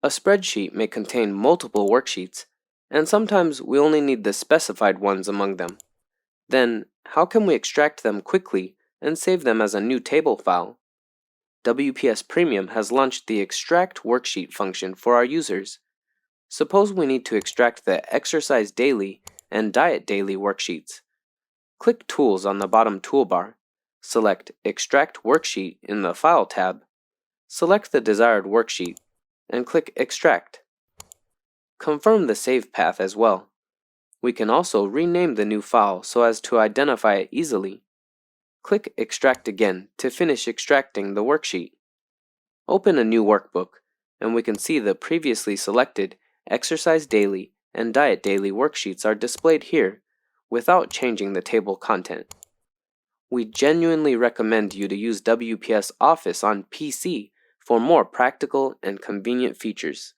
A spreadsheet may contain multiple worksheets, and sometimes we only need the specified ones among them. Then, how can we extract them quickly and save them as a new table file? WPS Premium has launched the Extract Worksheet function for our users. Suppose we need to extract the Exercise Daily and Diet Daily worksheets. Click Tools on the bottom toolbar. Select Extract Worksheet in the File tab. Select the desired worksheet and click Extract. Confirm the save path as well. We can also rename the new file so as to identify it easily. Click Extract again to finish extracting the worksheet. Open a new workbook, and we can see the previously selected Exercise Daily and Diet Daily worksheets are displayed here without changing the table content. We genuinely recommend you to use WPS Office on PC for more practical and convenient features.